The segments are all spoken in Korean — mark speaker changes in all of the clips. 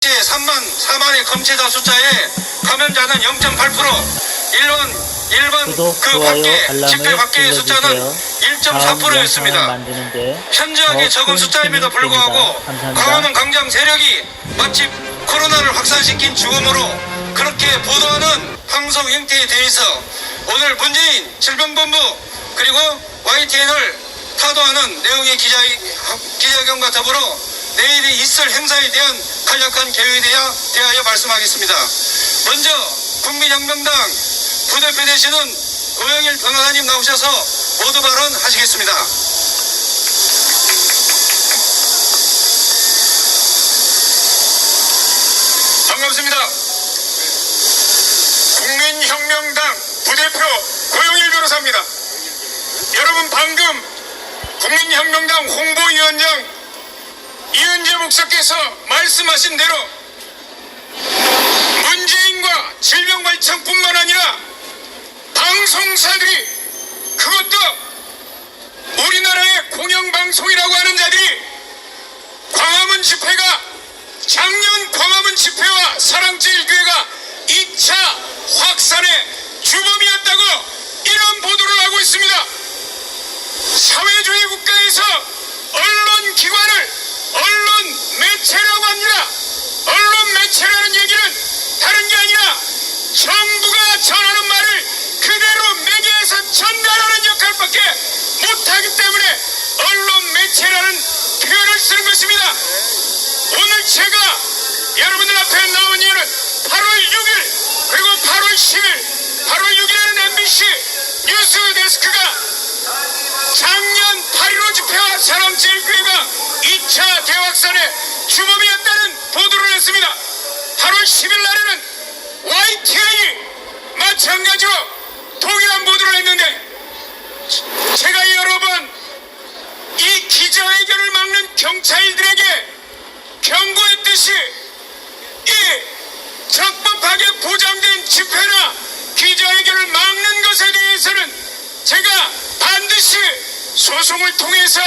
Speaker 1: 4만의 검체자 숫자에 감염자는 0.8%, 일반 그 밖에 집회 밖의 숫자는 1.4%였습니다. 현저하게 적은 숫자임에도 불구하고 광화문 광장 세력이 마치 코로나를 확산시킨 죽음으로 그렇게 보도하는 방송 형태에 대해서 오늘 문재인 질병본부 그리고 YTN을 타도하는 내용의 기자회견과 더불어 내일이 있을 행사에 대한 간략한 계획에 대하여 말씀하겠습니다. 먼저 국민혁명당 부대표 되시는 오영일 변호사님 나오셔서 모두 발언하시겠습니다.
Speaker 2: 반갑습니다. 국민혁명당 부대표 고영일 변호사입니다. 여러분 방금 국민혁명당 홍보위원장 이은재 목사께서 말씀하신 대로 문재인과 질병관리청뿐만 아니라 방송사들이, 그것도 우리나라의 공영방송이라고 하는 자들이 광화문 집회가 작년 광화문 집회와 사랑제일교회가 2차 확산의 주범이었다고 이런 보도를 하고 있습니다. 사회주의 국가에서 언론기관을 언론 매체라고 합니다. 언론 매체라는 얘기는 다른 게 아니라 정부가 전하는 말을 그대로 매개해서 전달하는 역할밖에 못하기 때문에 언론 매체라는 표현을 쓰는 것입니다. 오늘 제가 여러분들 앞에 나온 이유는 8월 6일 그리고 8월 10일 8월 6일에는 MBC 뉴스데스크가 작년 8.15 집회와 사랑제일교회가 2차 대확산의 주범이었다는 보도를 했습니다. 8월 10일 날에는 YTN이 마찬가지로 동일한 보도를 했는데, 제가 여러 번 이 기자회견을 막는 경찰들에게 경고했듯이 이 적법하게 보장된 집회나 기자회견을 막는 것에 대해서는 제가 반드시 소송을 통해서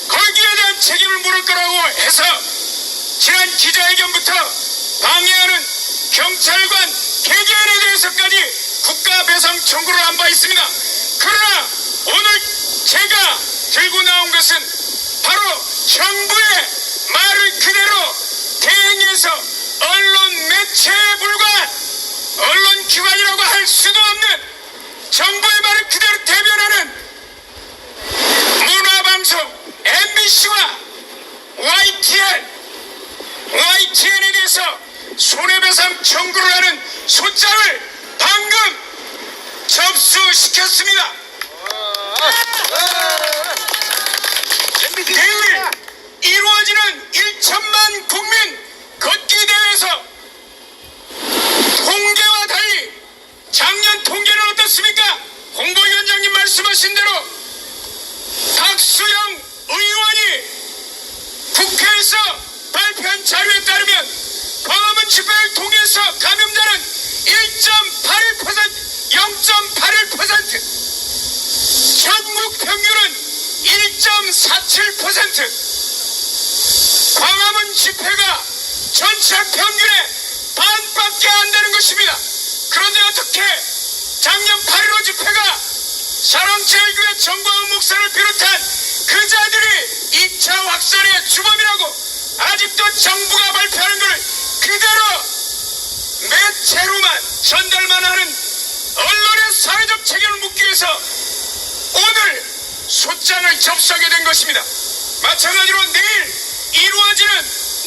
Speaker 2: 거기에 대한 책임을 물을 거라고 해서 지난 기자회견부터 방해하는 경찰관 개개인에 대해서까지 국가배상 청구를 한 바 있습니다. 그러나 오늘 제가 들고 나온 것은 바로 정부의 말을 그대로 대행해서 언론 매체에 불과한 언론기관이라고 할 수도 없는 정부의 말을 그대로 대변하는 문화방송 MBC와 YTN에 대해서 손해배상 청구를 하는 소장을 방금 접수시켰습니다. 내일 이루어지는 1천만 국민 걷기 대회에서 통계와 달리 작년 통계는 어떻습니까? 홍보위원장님 말씀하신 대로 박수영 의원이 국회에서 발표한 자료에 따르면 광화문 집회를 통해서 감염자는 0.81%, 전국 평균은 1.47%, 광화문 집회가 전체 평균의 반밖에 안 되는 것입니다. 그런데 어떻게 작년 8.15 집회가 사랑제일교회 정광훈 목사를 비롯한 그 자들이 2차 확산의 주범이라고 아직도 정부가 발표하는 것을 그대로 매체로만 전달만 하는 언론의 사회적 책임을 묻기 위해서 오늘 소장을 접수하게 된 것입니다. 마찬가지로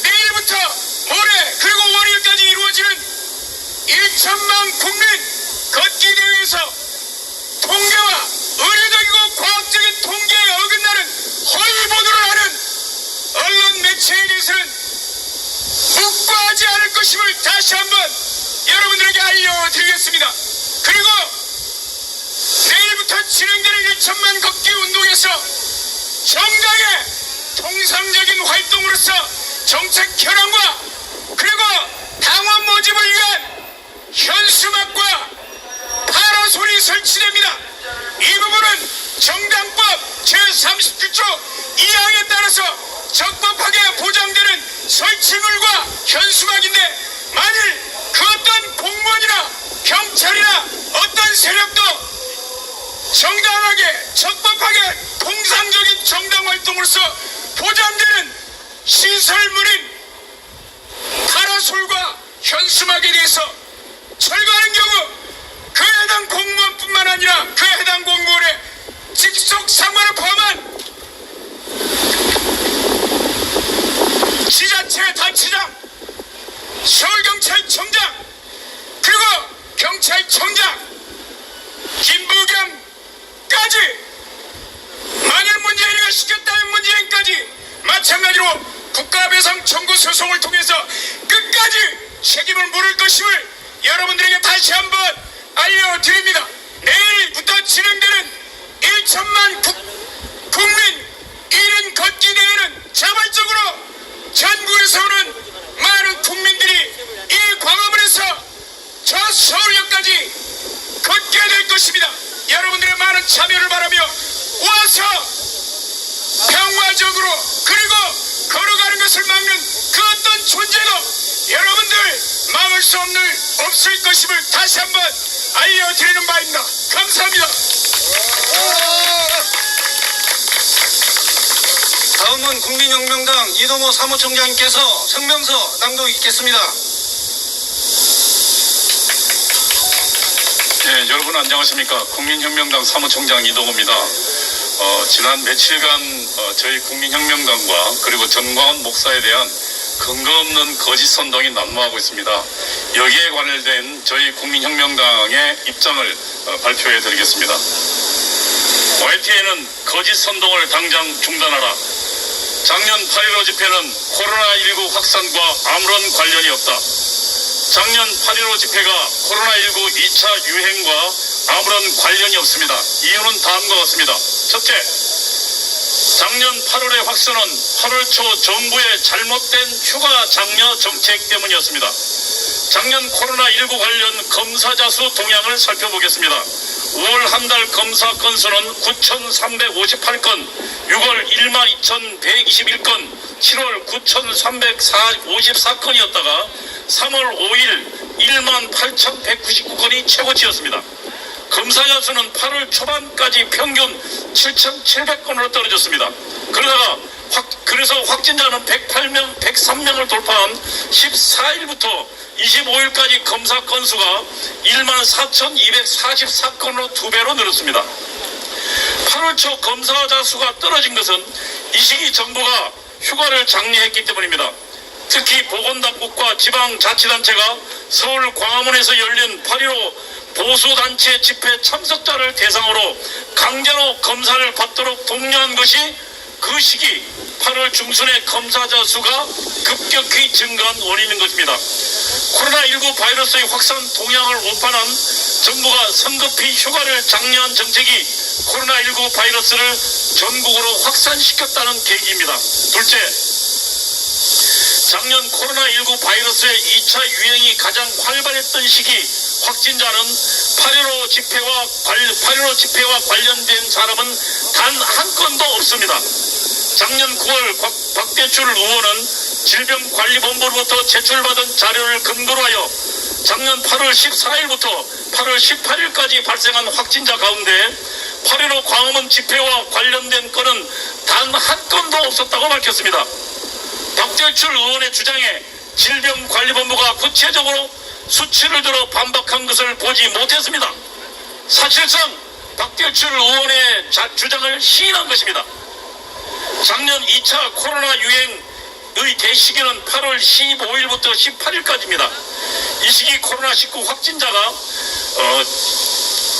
Speaker 2: 내일부터 모레 그리고 월요일까지 이루어지는 1천만 국민 걷기 대회에서 통계와 의료적이고 과학적인 통계에 어긋나는 허위 보도를 하는 언론 매체에 대해서는 묵과하지 않을 것임을 다시 한번 여러분들에게 알려드리겠습니다. 그리고 내일부터 진행되는 1천만 걷기 운동에서 정당의 통상적인 활동으로서 정책 현황과 그리고 당원 모집을 위한 현수막과 파라솔이 설치됩니다. 이 부분은 정당법 제37조 2항에 따라서 적법하게 보장되는 설치물과 현수막이 마지막인데 만일 그 어떤 공무원이나 경찰이나 어떤 세력도 정당하게 적법하게 통상적인 정당 활동으로서 보장되는 시설물인 파라솔과 현수막에 대해서 철거하는 경우 그 해당 공무원뿐만 아니라 그 해당 공무원의 직속 상관을 포함한 지자체 단체장, 서울경찰청장, 그리고 경찰청장, 김부겸까지 만일 문재인이가 시켰다는 문재인까지 마찬가지로 국가배상 청구 소송을 통해서 끝까지 책임을 물을 것임을 여러분들에게 다시 한번 알려드립니다. 내일부터 진행되는 1천만 국민 1인 걷기 대회는 자발적으로 전국에서 오는 많은 국민들이 이 광화문에서 저 서울역까지 걷게 될 것입니다. 여러분들의 많은 참여를 바라며 와서 평화적으로 그리고 걸어가는 것을 막는 그 어떤 존재도 여러분들 막을 수 없을 것임을 다시 한번 알려드리는 바입니다. 감사합니다.
Speaker 1: 다음은 국민혁명당 이동호 사무총장님께서 성명서 낭독 있겠습니다.
Speaker 3: 네, 여러분 안녕하십니까. 국민혁명당 사무총장 이동호입니다. 지난 며칠간 저희 국민혁명당과 그리고 전광훈 목사에 대한 근거 없는 거짓 선동이 난무하고 있습니다. 여기에 관련된 저희 국민혁명당의 입장을 발표해 드리겠습니다. YTN은 거짓 선동을 당장 중단하라. 작년 8.15 집회는 코로나19 확산과 아무런 관련이 없다. 작년 8.15 집회가 코로나19 2차 유행과 아무런 관련이 없습니다. 이유는 다음과 같습니다. 첫째, 작년 8월의 확산은 8월 초 정부의 잘못된 휴가 장려 정책 때문이었습니다. 작년 코로나19 관련 검사자 수 동향을 살펴보겠습니다. 5월 한 달 검사 건수는 9,358건, 6월 12,121건, 7월 9,354건이었다가 3월 5일 18,199건이 최고치였습니다. 검사자 수는 8월 초반까지 평균 7,700건으로 떨어졌습니다. 그래서 확진자는 108명, 103명을 돌파한 14일부터 25일까지 검사 건수가 14,244건으로 2배로 늘었습니다. 8월 초 검사자 수가 떨어진 것은 이 시기 정부가 휴가를 장려했기 때문입니다. 특히 보건당국과 지방자치단체가 서울 광화문에서 열린 8.15 보수단체 집회 참석자를 대상으로 강제로 검사를 받도록 독려한 것이 그 시기 8월 중순에 검사자 수가 급격히 증가한 원인인 것입니다. 코로나19 바이러스의 확산 동향을 오판한 정부가 성급히 휴가를 장려한 정책이 코로나19 바이러스를 전국으로 확산시켰다는 계기입니다. 둘째, 작년 코로나19 바이러스의 2차 유행이 가장 활발했던 시기 확진자는 8.15 집회와 관련된 사람은 단 한 건도 없습니다. 작년 9월 박대출 의원은 질병관리본부로부터 제출받은 자료를 근거로 하여 작년 8월 14일부터 8월 18일까지 발생한 확진자 가운데 8.15 광화문 집회와 관련된 건은 단 한 건도 없었다고 밝혔습니다. 박대출 의원의 주장에 질병관리본부가 구체적으로 수치를 들어 반박한 것을 보지 못했습니다. 사실상 박대출 의원의 주장을 시인한 것입니다. 작년 2차 코로나 유행의 대시기는 8월 15일부터 18일까지입니다. 이 시기 코로나19 확진자가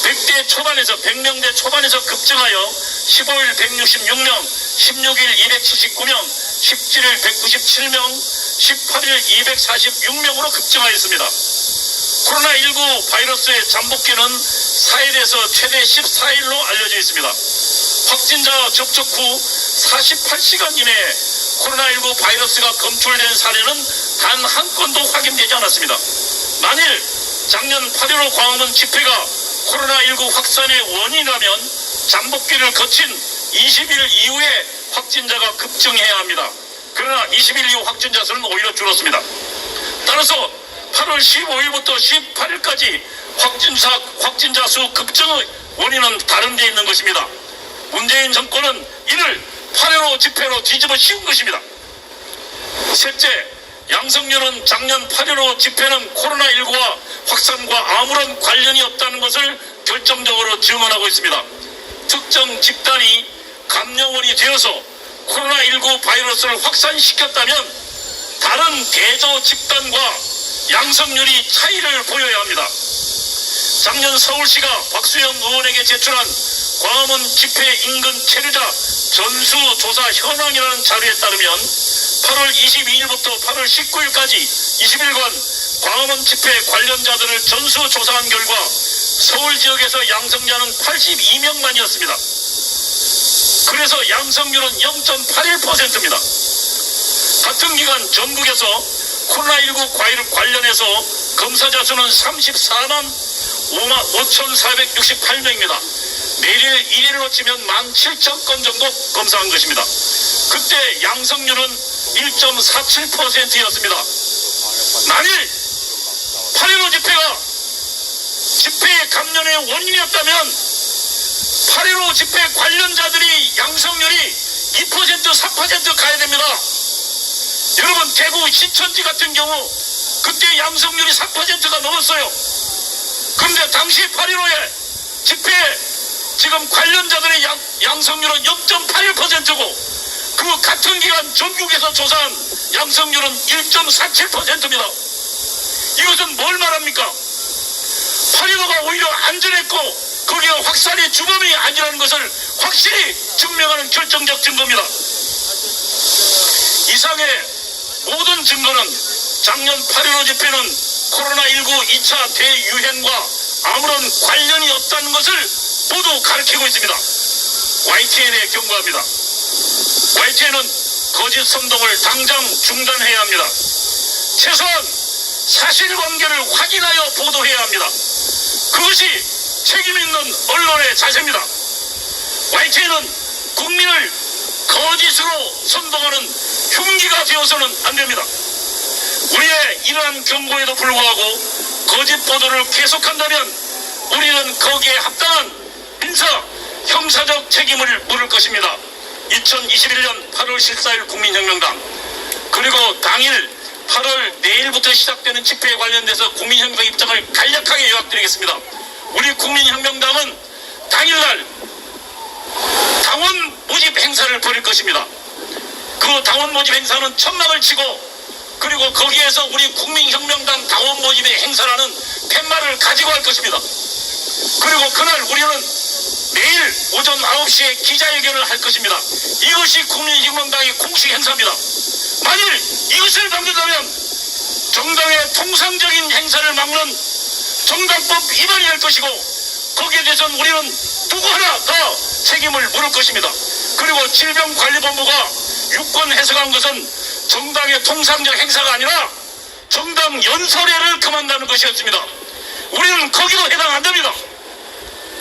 Speaker 3: 100명대 초반에서 급증하여 15일 166명, 16일 279명, 17일 197명, 18일 246명으로 급증하였습니다. 코로나19 바이러스의 잠복기는 4일에서 최대 14일로 알려져 있습니다. 확진자 접촉 후 48시간 이내에 코로나19 바이러스가 검출된 사례는 단 한 건도 확인되지 않았습니다. 만일 작년 8.15 광화문 집회가 코로나19 확산의 원인이라면 잠복기를 거친 20일 이후에 확진자가 급증해야 합니다. 그러나 20일 이후 확진자 수는 오히려 줄었습니다. 따라서 8월 15일부터 18일까지 확진자 수 급증의 원인은 다른 데 있는 것입니다. 문재인 정권은 이를 8.15 집회로 뒤집어 씌운 것입니다. 셋째, 양성률은 작년 8.15 집회는 코로나19와 확산과 아무런 관련이 없다는 것을 결정적으로 증언하고 있습니다. 특정 집단이 감염원이 되어서 코로나19 바이러스를 확산시켰다면 다른 대조 집단과 양성률이 차이를 보여야 합니다. 작년 서울시가 박수영 의원에게 제출한 광화문 집회 인근 체류자 전수조사 현황이라는 자료에 따르면 8월 22일부터 8월 19일까지 20일간 광화문 집회 관련자들을 전수조사한 결과 서울 지역에서 양성자는 82명만이었습니다. 그래서 양성률은 0.81%입니다. 같은 기간 전국에서 코로나19 관련해서 검사자 수는 34만 5,468명입니다. 매일 1일로 치면 17,000건 정도 검사한 것입니다. 그때 양성률은 1.47%였습니다. 만일 8.15 집회가 집회 감염의 원인이었다면 8.15 집회 관련자들이 양성률이 2% 3% 가야 됩니다. 여러분, 대구 신천지 같은 경우 그때 양성률이 4%가 넘었어요. 그런데 당시 8.15의 집회 지금 관련자들의 양성률은 0.81%고 그 같은 기간 전국에서 조사한 양성률은 1.47%입니다. 이것은 뭘 말합니까? 8.15가 오히려 안전했고 거기가 확산의 주범이 아니라는 것을 확실히 증명하는 결정적 증거입니다. 이상의 모든 증거는 작년 8.15 집회는 코로나19 2차 대유행과 아무런 관련이 없다는 것을 모두 가리키고 있습니다. YTN에 경고합니다. YTN은 거짓 선동을 당장 중단해야 합니다. 최소한 사실관계를 확인하여 보도해야 합니다. 그것이 책임있는 언론의 자세입니다. YTN은 국민을 거짓으로 선동하는 흉기가 되어서는 안 됩니다. 우리의 이러한 경고에도 불구하고 거짓 보도를 계속한다면 우리는 거기에 합당한 민사, 형사적 책임을 물을 것입니다. 2021년 8월 14일 국민혁명당 그리고 당일 8월 내일부터 시작되는 집회에 관련돼서 국민혁명당 입장을 간략하게 요약드리겠습니다. 우리 국민혁명당은 당일날 당원 모집 행사를 벌일 것입니다. 그 당원 모집 행사는 천막을 치고 그리고 거기에서 우리 국민혁명당 당원 모집의 행사라는 팻말을 가지고 할 것입니다. 그리고 그날 우리는 내일 오전 9시에 기자회견을 할 것입니다. 이것이 국민혁명당의 공식 행사입니다. 만일 이것을 방문하면 정당의 통상적인 행사를 막는 정당법 위반이 될 것이고 거기에 대해서는 우리는 누구 하나 더 책임을 물을 것입니다. 그리고 질병관리본부가 유권 해석한 것은 정당의 통상적 행사가 아니라 정당 연설회를 금한다는 것이었습니다. 우리는 거기도 해당 안 됩니다.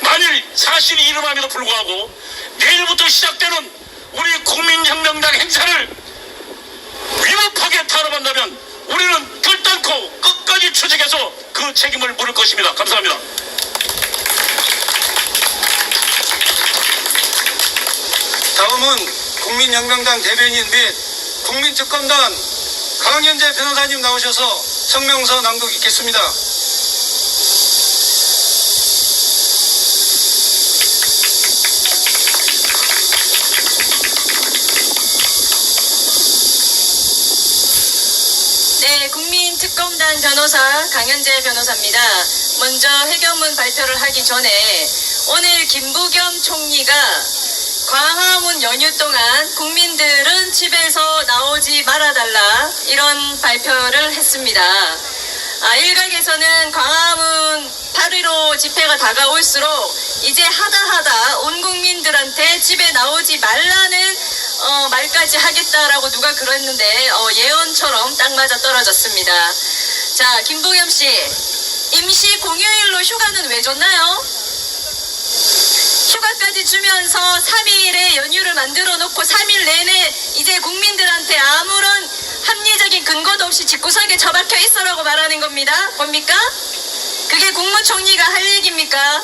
Speaker 3: 만일 사실이 이름함에도 불구하고 내일부터 시작되는 우리 국민혁명당 행사를 위법하게 탄압한다면 우리는 결단코 끝까지 추적해서 그 책임을 물을 것입니다. 감사합니다.
Speaker 1: 다음은 국민혁명당 대변인 및 국민특검단 강현재 변호사님 나오셔서 성명서 낭독 있겠습니다.
Speaker 4: 네, 국민특검단 변호사 강현재 변호사입니다. 먼저 회견문 발표를 하기 전에 오늘 김부겸 총리가 광화문 연휴 동안 국민들은 집에서 나오지 말아달라 이런 발표를 했습니다. 일각에서는 광화문 8.15 집회가 다가올수록 이제 하다 온 국민들한테 집에 나오지 말라는 말까지 하겠다라고 누가 그랬는데 예언처럼 딱 맞아 떨어졌습니다. 자, 김부겸 씨, 임시 공휴일로 휴가는 왜 줬나요? 휴가까지 주면서 3일의 연휴를 만들어 놓고 3일 내내 이제 국민들한테 아무런 합리적인 근거도 없이 집구석에 처박혀 있어라고 말하는 겁니다. 뭡니까? 그게 국무총리가 할 얘기입니까?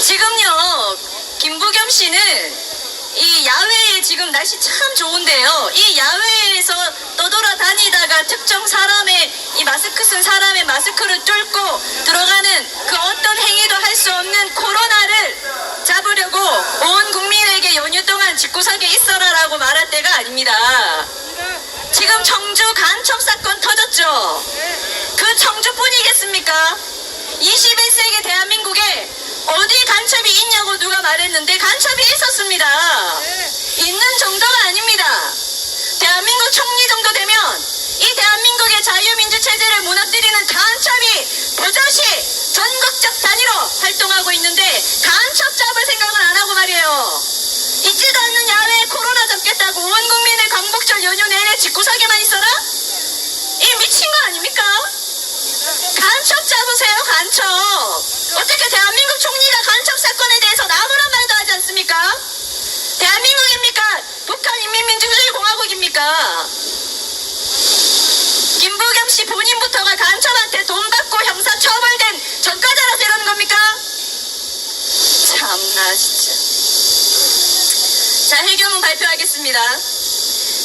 Speaker 4: 지금요, 김부겸 씨는 이 야외에 지금 날씨 참 좋은데요. 이 야외에서 떠돌아다니다가 특정 사람의 이 마스크 쓴 사람의 마스크를 뚫고 들어가는 그 어떤 행위도 할 수 없는 코로나를 잡으려고 온 국민에게 연휴 동안 집구석에 있어라라고 말할 때가 아닙니다. 지금 청주 간첩 사건 터졌죠. 그 청주뿐이겠습니까? 21세기 대한민국에 어디 간첩이 있냐고 누가 말했는데 간첩이 있었습니다. 있는 정도가 아닙니다. 대한민국 총리 정도 되면 이 대한민국의 자유민주 체제를 무너뜨리는 간첩이 버젓이 전국적 단위로 활동하고 있는데 간첩 잡을 생각은 안 하고 말이에요. 있지도 않는 야외에 코로나 잡겠다고 온 국민을 광복절 연휴 내내 집구석에만 있어라? 이 미친 거 아닙니까? 간첩 잡으세요, 간첩. 어떻게 대한민국 총리가 간첩 사건에 대해서 아무런 말도 하지 않습니까? 대한민국입니까? 북한인민민주주의공화국입니까? 김부겸 씨 본인부터가 간첩한테 돈 받고 형사 처벌된 전과자라서 이러는 겁니까? 참나 진짜. 자, 해결문 발표하겠습니다.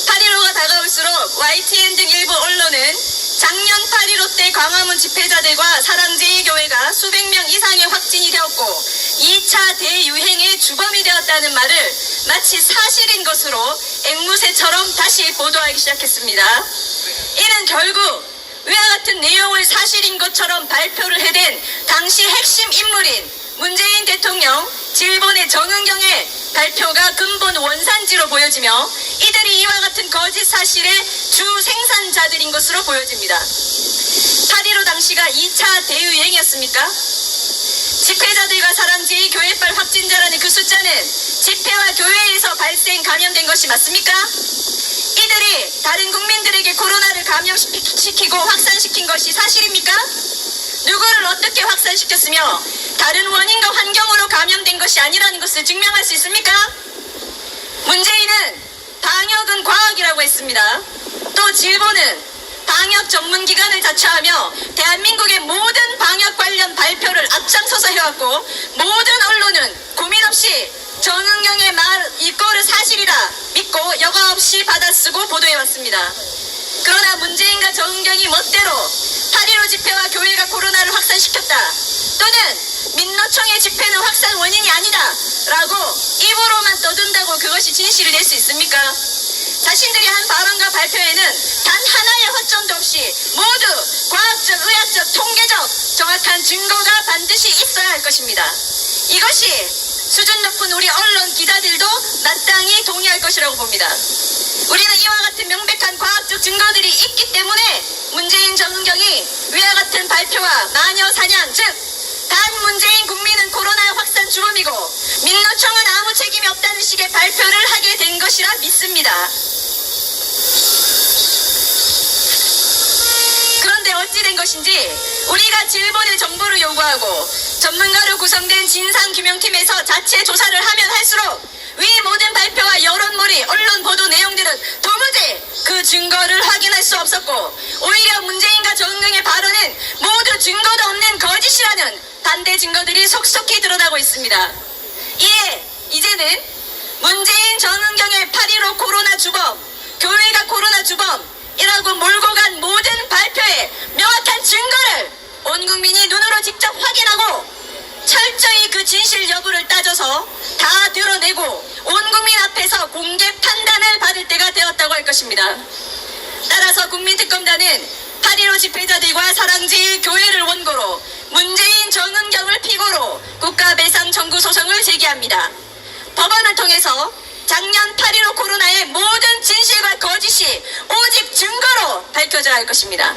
Speaker 4: 8.15가 다가올수록 YTN 등 일부 언론은 작년 8.15 때 광화문 집회자들과 사랑제일교회가 수백 명 이상의 확진이 되었고 2차 대유행의 주범이 되었다는 말을 마치 사실인 것으로 앵무새처럼 다시 보도하기 시작했습니다. 이는 결국 위와 같은 내용을 사실인 것처럼 발표를 해댄 당시 핵심 인물인 문재인 대통령, 질본의 정은경의 발표가 근본 원산지로 보여지며 이들이 이와 같은 거짓 사실의 주 생산자들인 것으로 보여집니다. 8.15 당시가 2차 대유행이었습니까? 집회자들과 사랑제일 교회발 확진자라는 그 숫자는 집회와 교회에서 발생 감염된 것이 맞습니까? 이들이 다른 국민들에게 코로나를 감염시키고 확산시킨 것이 사실입니까? 누구를 어떻게 확산시켰으며 다른 원인과 환경으로 감염된 것이 아니라는 것을 증명할 수 있습니까? 문재인은 방역은 과학이라고 했습니다. 또 질본은 방역 전문기관을 자처하며 대한민국의 모든 방역 관련 발표를 앞장서서 해왔고 모든 언론은 고민 없이 정은경의 말 이거를 사실이라 믿고 여과 없이 받아쓰고 보도해왔습니다. 그러나 문재인과 정은경이 멋대로 8.15 집회와 교회가 코로나를 확산시켰다 또는 민노총의 집회는 확산 원인이 아니다 라고 입으로만 떠든다고 그것이 진실이 될 수 있습니까? 자신들이 한 발언과 발표에는 단 하나의 허점도 없이 모두 과학적, 의학적, 통계적 정확한 증거가 반드시 있어야 할 것입니다. 이것이 수준 높은 우리 언론 기자들도 마땅히 동의할 것이라고 봅니다. 우리는 이와 같은 명백한 과학적 증거들이 있기 때문에 문재인 정은경이 위와 같은 발표와 마녀 사냥, 즉 단 문재인 국민은 코로나 확산 주범이고 민노총은 아무 책임이 없다는 식의 발표를 하게 된 것이라 믿습니다. 그런데 어찌 된 것인지 우리가 질본의 정보를 요구하고 전문가로 구성된 진상규명팀에서 자체 조사를 하면 할수록 위 모든 발표와 여론몰이 언론 보도 내용들은 도무지 그 증거를 확인할 수 없었고 오히려 문재인과 정은경의 발언은 모두 증거도 없는 거짓이라는 반대 증거들이 속속히 드러나고 있습니다. 이에 이제는 문재인 정은경의 8.15 코로나 주범, 교회가 코로나 주범이라고 몰고 간 모든 발표에 명확한 증거를 온 국민이 눈으로 직접 확인하고 철저히 그 진실 여부를 따져서 다 드러내고 온 국민 앞에서 공개 판단을 받을 때가 되었다고 할 것입니다. 따라서 국민특검단은 8.15 집회자들과 사랑제일 교회를 원고로 문재인 정은경을 피고로 국가배상 청구 소송을 제기합니다. 법원을 통해서 작년 8.15 코로나의 모든 진실과 거짓이 오직 증거로 밝혀져야 할 것입니다.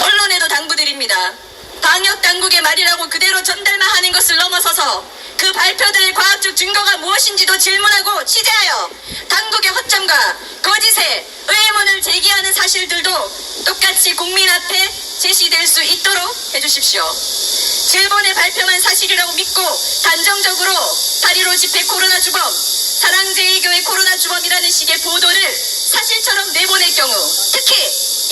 Speaker 4: 언론에도 당부드립니다. 방역당국의 말이라고 그대로 전달만 하는 것을 넘어서서 그 발표들의 과학적 증거가 무엇인지도 질문하고 취재하여 당국의 허점과 거짓에 의문을 제기하는 사실들도 똑같이 국민 앞에 제시될 수 있도록 해주십시오. 질본의 발표만 사실이라고 믿고 단정적으로 8.15 집회 코로나 주범, 사랑제일교회 코로나 주범이라는 식의 보도를 사실처럼 내보낼 경우, 특히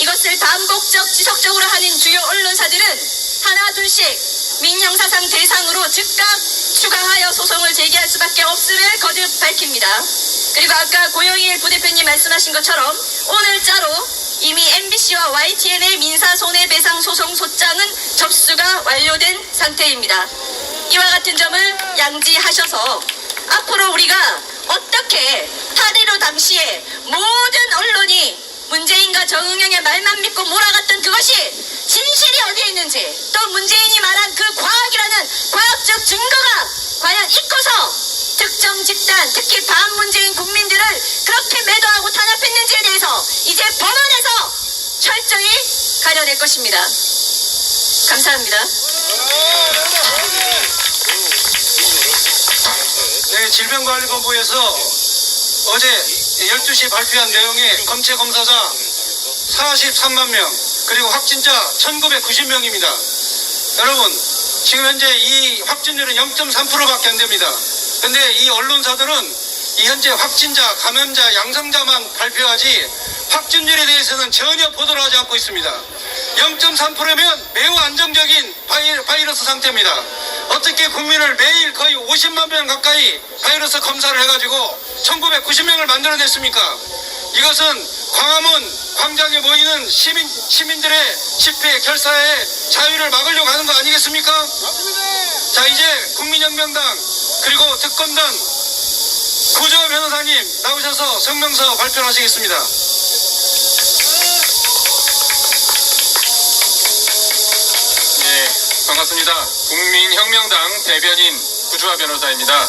Speaker 4: 이것을 반복적 지속적으로 하는 주요 언론사들은 하나 둘씩 민형사상 대상으로 즉각 추가하여 소송을 제기할 수밖에 없음을 거듭 밝힙니다. 그리고 아까 고영일 부대표님 말씀하신 것처럼 오늘자로 이미 MBC와 YTN의 민사손해배상 소송 소장은 접수가 완료된 상태입니다. 이와 같은 점을 양지하셔서 앞으로 우리가 어떻게 8.15 당시에 모든 언론이 문재인과 정의용의 말만 믿고 몰아갔던 그것이 진실이 어디에 있는지, 또 문재인이 말한 그 과학이라는 과학적 증거가 과연 있고서 특정 집단, 특히 반문재인 국민들을 그렇게 매도하고 탄압했는지에 대해서 이제 법원에서 철저히 가려낼 것입니다. 감사합니다.
Speaker 1: 네, 질병관리본부에서 어제 12시 발표한 내용에 검체 검사자 43만 명, 그리고 확진자 1990명입니다. 여러분, 지금 현재 이 확진율은 0.3%밖에 안 됩니다. 근데 이 언론사들은 이 현재 확진자, 감염자, 양성자만 발표하지 확진율에 대해서는 전혀 보도를 하지 않고 있습니다. 0.3%면 매우 안정적인 바이러스 상태입니다. 어떻게 국민을 매일 거의 50만 명 가까이 바이러스 검사를 해가지고 1990명을 만들어냈습니까? 이것은 광화문 광장에 모이는 시민들의 집회, 결사의 자유를 막으려고 하는 거 아니겠습니까? 자, 이제 국민혁명당 그리고 특검단 구조 변호사님 나오셔서 성명서 발표하시겠습니다.
Speaker 5: 네, 반갑습니다. 국민혁명당 대변인 구주화 변호사입니다.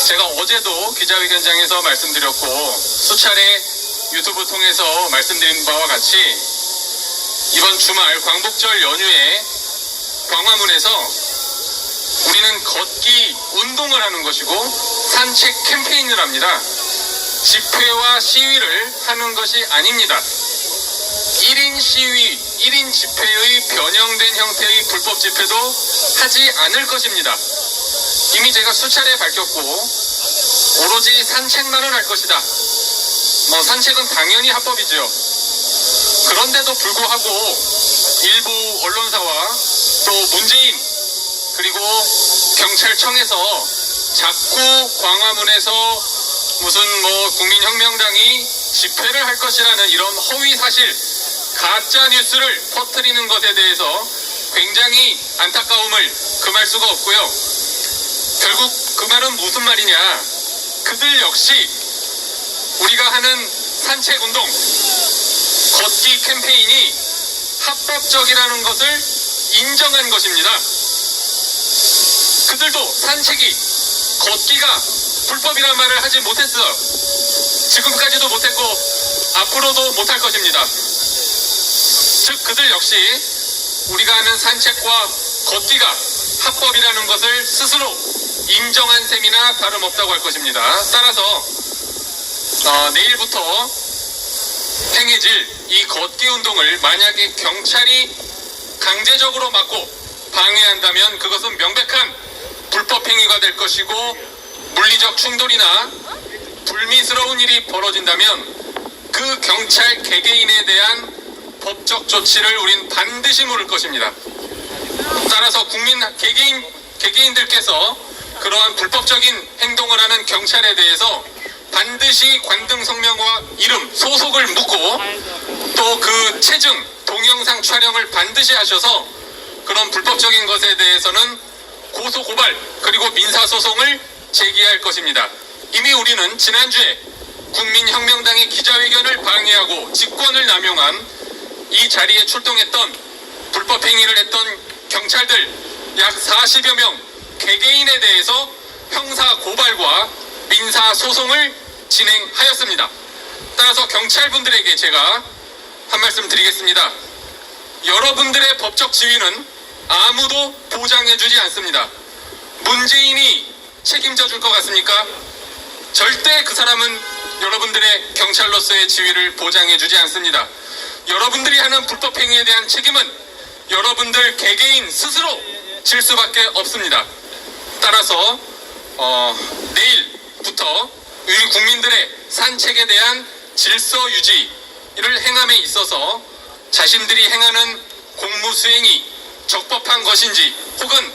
Speaker 5: 제가 어제도 기자회견장에서 말씀드렸고 수차례 유튜브 통해서 말씀드린 바와 같이 이번 주말 광복절 연휴에 광화문에서 우리는 걷기 운동을 하는 것이고 산책 캠페인을 합니다. 집회와 시위를 하는 것이 아닙니다. 1인 시위, 1인 집회의 변형된 형태의 불법 집회도 하지 않을 것입니다. 이미 제가 수차례 밝혔고 오로지 산책만은 할 것이다. 산책은 당연히 합법이죠. 그런데도 불구하고 일부 언론사와 또 문재인 그리고 경찰청에서 자꾸 광화문에서 무슨 국민혁명당이 집회를 할 것이라는 이런 허위 사실, 가짜 뉴스를 퍼뜨리는 것에 대해서 굉장히 안타까움을 금할 수가 없고요. 결국 그 말은 무슨 말이냐? 그들 역시 우리가 하는 산책운동, 걷기 캠페인이 합법적이라는 것을 인정한 것입니다. 그들도 산책이, 걷기가 불법이란 말을 하지 못했어요. 지금까지도 못했고 앞으로도 못할 것입니다. 즉 그들 역시 우리가 하는 산책과 걷기가 합법이라는 것을 스스로 인정한 셈이나 다름없다고 할 것입니다. 따라서 내일부터 행해질 이 걷기 운동을 만약에 경찰이 강제적으로 막고 방해한다면 그것은 명백한 불법 행위가 될 것이고 물리적 충돌이나 불미스러운 일이 벌어진다면 그 경찰 개개인에 대한 법적 조치를 우린 반드시 물을 것입니다. 따라서 국민 개개인들께서 그러한 불법적인 행동을 하는 경찰에 대해서 반드시 관등 성명과 이름, 소속을 묻고 또 그 체증, 동영상 촬영을 반드시 하셔서 그런 불법적인 것에 대해서는 고소 고발 그리고 민사소송을 제기할 것입니다. 이미 우리는 지난주에 국민혁명당의 기자회견을 방해하고 직권을 남용한 이 자리에 출동했던 불법 행위를 했던 경찰들 약 40여 명 개개인에 대해서 형사 고발과 민사 소송을 진행하였습니다. 따라서 경찰분들에게 제가 한 말씀 드리겠습니다. 여러분들의 법적 지위는 아무도 보장해주지 않습니다. 문재인이 책임져 줄 것 같습니까? 절대 그 사람은 여러분들의 경찰로서의 지위를 보장해주지 않습니다. 여러분들이 하는 불법 행위에 대한 책임은 여러분들 개개인 스스로 질 수밖에 없습니다. 따라서 내일부터 우리 국민들의 산책에 대한 질서 유지를 행함에 있어서 자신들이 행하는 공무 수행이 적법한 것인지 혹은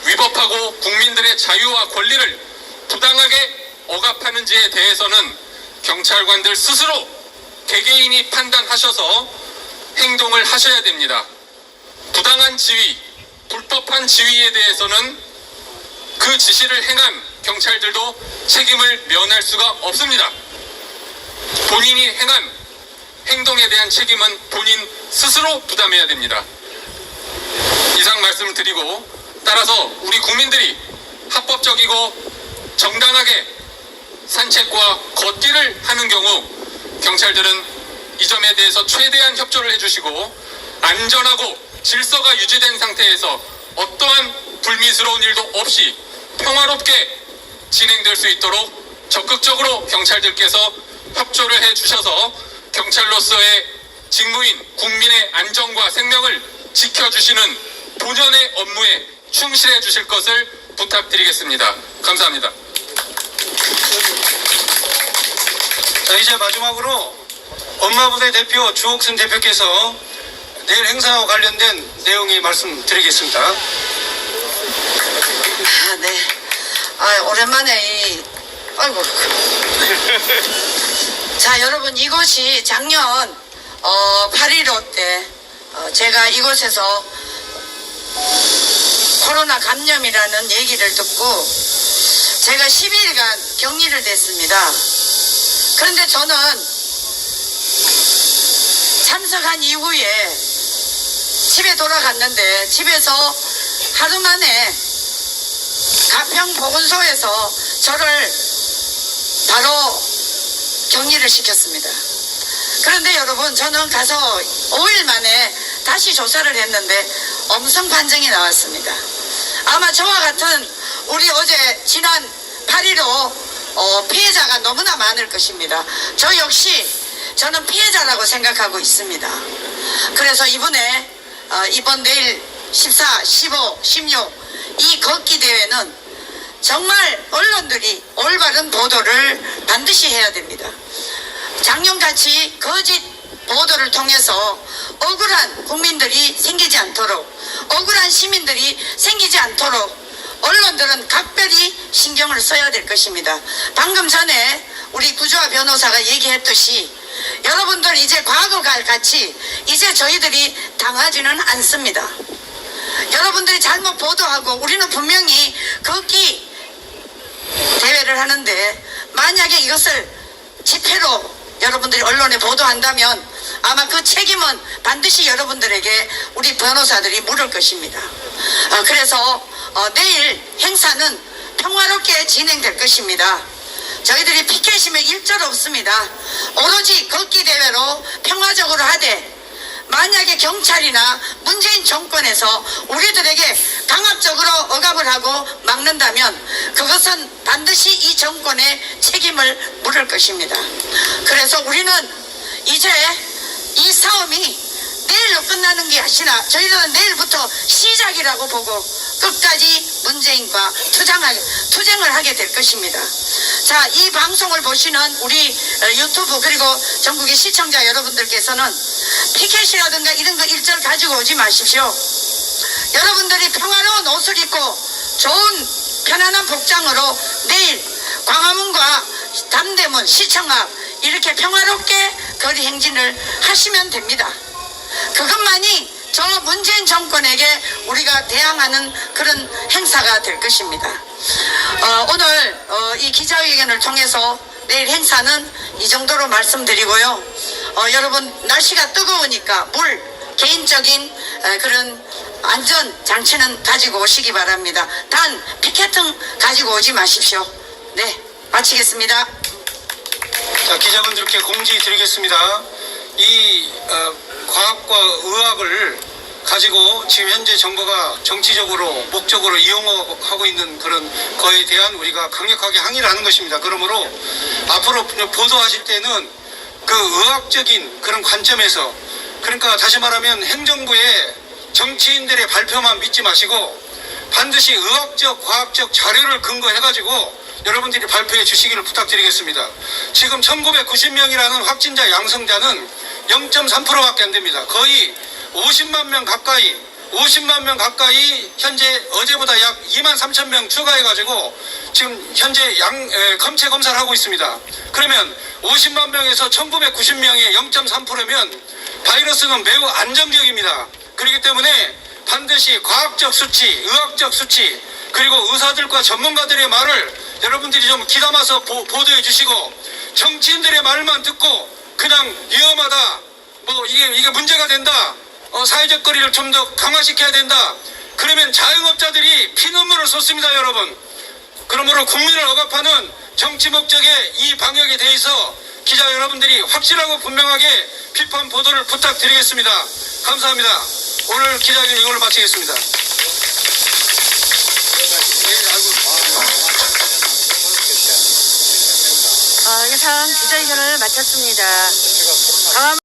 Speaker 5: 위법하고 국민들의 자유와 권리를 부당하게 억압하는지에 대해서는 경찰관들 스스로 개개인이 판단하셔서 행동을 하셔야 됩니다. 부당한 지휘, 불법한 지휘에 대해서는 그 지시를 행한 경찰들도 책임을 면할 수가 없습니다. 본인이 행한 행동에 대한 책임은 본인 스스로 부담해야 됩니다. 이상 말씀을 드리고 따라서 우리 국민들이 합법적이고 정당하게 산책과 걷기를 하는 경우 경찰들은 이 점에 대해서 최대한 협조를 해주시고 안전하고 질서가 유지된 상태에서 어떠한 불미스러운 일도 없이 평화롭게 진행될 수 있도록 적극적으로 경찰들께서 협조를 해주셔서 경찰로서의 직무인 국민의 안전과 생명을 지켜주시는 본연의 업무에 충실해 주실 것을 부탁드리겠습니다. 감사합니다.
Speaker 1: 자, 이제 마지막으로 엄마부대 대표 주옥순 대표께서 내일 행사와 관련된 내용이 말씀드리겠습니다.
Speaker 6: 네. 오랜만에 아이고. 자, 여러분, 이곳이 작년 8.15 때 제가 이곳에서 코로나 감염이라는 얘기를 듣고 제가 10일간 격리를 됐습니다. 그런데 저는 참석한 이후에 집에 돌아갔는데 집에서 하루 만에 가평보건소에서 저를 바로 격리를 시켰습니다. 그런데 여러분, 저는 가서 5일 만에 다시 조사를 했는데 엄성 판정이 나왔습니다. 아마 저와 같은 우리 어제 지난 8.15 피해자가 너무나 많을 것입니다. 저 역시 저는 피해자라고 생각하고 있습니다. 그래서 이번 내일 14, 15, 16 이 걷기 대회는 정말 언론들이 올바른 보도를 반드시 해야 됩니다. 작년같이 거짓 보도를 통해서 억울한 국민들이 생기지 않도록, 억울한 시민들이 생기지 않도록 언론들은 각별히 신경을 써야 될 것입니다. 방금 전에 우리 구조화 변호사가 얘기했듯이 여러분들 이제 과거가 같이 이제 저희들이 당하지는 않습니다. 여러분들이 잘못 보도하고 우리는 분명히 걷기 대회를 하는데 만약에 이것을 집회로 여러분들이 언론에 보도한다면 아마 그 책임은 반드시 여러분들에게 우리 변호사들이 물을 것입니다. 그래서 내일 행사는 평화롭게 진행될 것입니다. 저희들이 피켓이면 일절 없습니다. 오로지 걷기 대회로 평화적으로 하되 만약에 경찰이나 문재인 정권에서 우리들에게 강압적으로 억압을 하고 막는다면 그것은 반드시 이 정권의 책임을 물을 것입니다. 그래서 우리는 이제 이 싸움이 내일로 끝나는 게 아니라 저희들은 내일부터 시작이라고 보고 끝까지 문재인과 투쟁을 하게 될 것입니다. 자, 이 방송을 보시는 우리 유튜브 그리고 전국의 시청자 여러분들께서는 피켓이라든가 이런 거 일절 가지고 오지 마십시오. 여러분들이 평화로운 옷을 입고 좋은 편안한 복장으로 내일 광화문과 남대문 시청 앞 이렇게 평화롭게 거리 행진을 하시면 됩니다. 그것만이 저 문재인 정권에게 우리가 대항하는 그런 행사가 될 것입니다. 오늘 이 기자회견을 통해서 내일 행사는 이 정도로 말씀드리고요. 여러분, 날씨가 뜨거우니까 개인적인 그런 안전장치는 가지고 오시기 바랍니다. 단 피켓은 가지고 오지 마십시오. 네, 마치겠습니다.
Speaker 1: 자, 기자분들께 공지 드리겠습니다. 이 과학과 의학을 가지고 지금 현재 정부가 정치적으로 목적으로 이용하고 있는 그런 거에 대한 우리가 강력하게 항의를 하는 것입니다. 그러므로 앞으로 보도하실 때는 그 의학적인 그런 관점에서, 그러니까 다시 말하면 행정부의 정치인들의 발표만 믿지 마시고 반드시 의학적, 과학적 자료를 근거해가지고 여러분들이 발표해 주시기를 부탁드리겠습니다. 지금 1990명이라는 확진자 양성자는 0.3%밖에 안 됩니다. 거의 50만 명 가까이 현재 어제보다 약 2만 3천 명 추가해가지고 지금 현재 검체 검사를 하고 있습니다. 그러면 50만 명에서 1990명의 0.3%면 바이러스는 매우 안정적입니다. 그렇기 때문에 반드시 과학적 수치, 의학적 수치, 그리고 의사들과 전문가들의 말을 여러분들이 좀 귀담아서 보도해 주시고, 정치인들의 말만 듣고 그냥 위험하다, 뭐 이게 문제가 된다, 사회적 거리를 좀 더 강화시켜야 된다, 그러면 자영업자들이 피눈물을 쏟습니다, 여러분. 그러므로 국민을 억압하는 정치 목적의 이 방역에 대해서 기자 여러분들이 확실하고 분명하게 비판 보도를 부탁드리겠습니다. 감사합니다. 오늘 기자회견 이걸로 마치겠습니다.
Speaker 7: 이상 기자회견을 마쳤습니다.